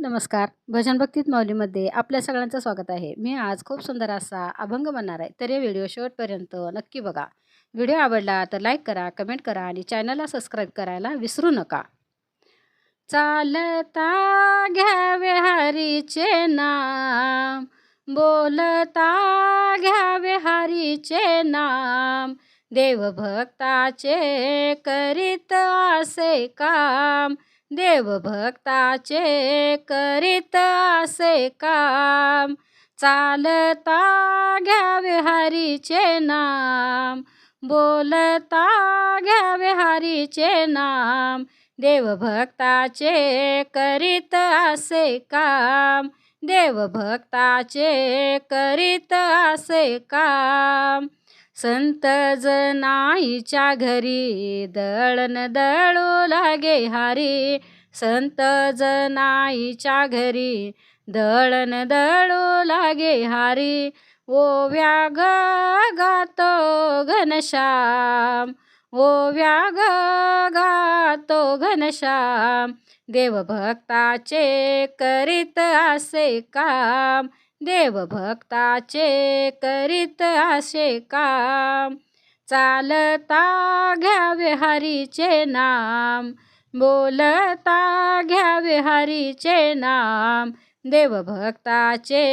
नमस्कार. भजन भक्तीत माऊलीमध्ये आपल्या सगळ्यांचं स्वागत आहे. मी आज खूप सुंदर असा अभंग म्हणणार आहे. तर हे व्हिडिओ शेवटपर्यंत नक्की बघा. व्हिडिओ आवडला तर लाईक करा, कमेंट करा आणि चॅनलला सबस्क्राईब करायला विसरू नका. चालता घ्यावे हरीचे नाम, बोलता घ्यावे हरीचे नाम, देवभक्ताचे करीत असे काम, देवभक्ताचे करीत असे काम. चालता घ्यावे हरीचे नाम, बोलता घ्यावे हरीचे नाम, देवभक्ताचे करीत असे काम, देवभक्ताचे करीत असे काम. संत जनाईच्या घरी दळण दळू लागे हरी, संत जनाईच्या घरी दळण दळू लागे हरी. ओव्या ग गातो घनश्याम, ओव्या ग गातो घनश्याम, देवभक्ताचे करीत असे काम, देवभक्ताचे करीत असे काम. चालता घ्यावे हरीचे नाम, बोलता घ्यावे हरीचे नाम, देवभक्ताचे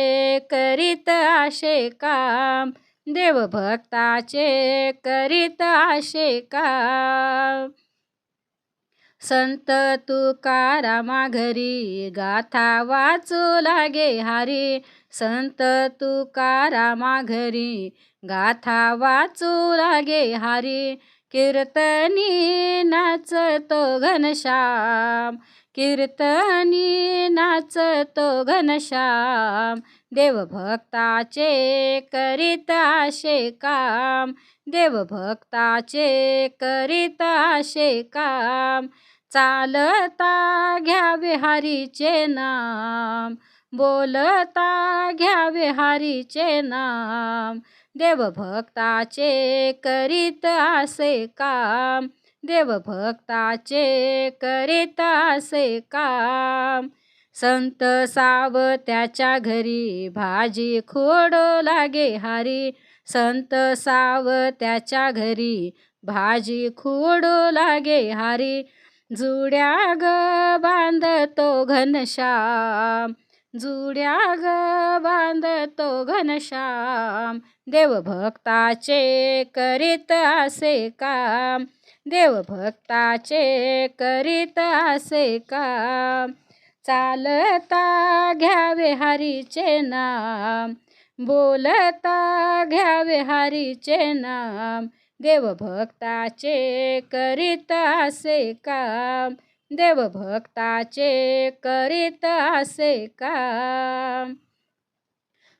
करीत असे काम, देवभक्ताचे करीत असे काम. संत तुकारामा घरी गाथा वाचू लागे हरी, संत तुकारामा घरी गाथा वाचू लागे हरी. कीर्तनी नाचतो घनश्याम, कीर्तनी नाचतो घनश्याम, देवभक्ताचे करीत असे काम, देवभक्ताचे करीत असे काम. चालता घ्यावे हरीचे नाम, बोलता घ्यावे हरीचे नाम, देवभक्ताचे करीत असे काम, देवभक्ताचे करीत असे काम. संत सावत्याच्या घरी भाजी खोडू लागे हरी, संत सावत्याच्या घरी भाजी खोडू लागे हरी. जुड्या ग बांधतो घनश्याम, जुड्या ग बांधतो घनश्याम, देवभक्ताचे करीत असे काम, देवभक्ताचे करीत असे काम. चालता घ्यावे हरीचे नाम, बोलता घ्यावे हरीचे नाम, देवभक्ताचे करीत असे काम, देवभक्ताचे करीत असे काम.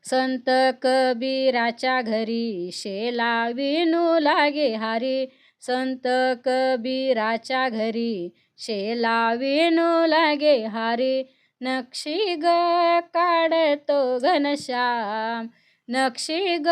संत कबीराच्या घरी शेला विणू लागे हरी, संत कबीराच्या घरी शेला विणू लागे हरी. नक्षी ग काढतो घनश्याम, नक्षी ग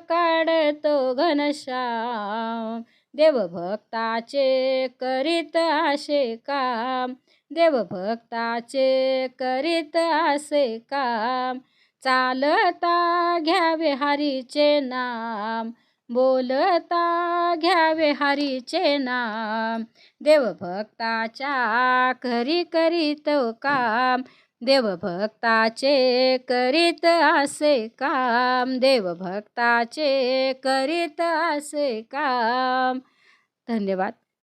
काढतो घनश्याम, देवभक्ताचे करीत असे काम, देवभक्ताचे करीत असे काम. चालता घ्यावे हरीचे नाम, बोलता घ्यावे हरीचे नाम, देवभक्ताच्या घरी करीतो काम, देवभक्ताचे करीत असे काम, देवभक्ताचे करीत असे काम. धन्यवाद.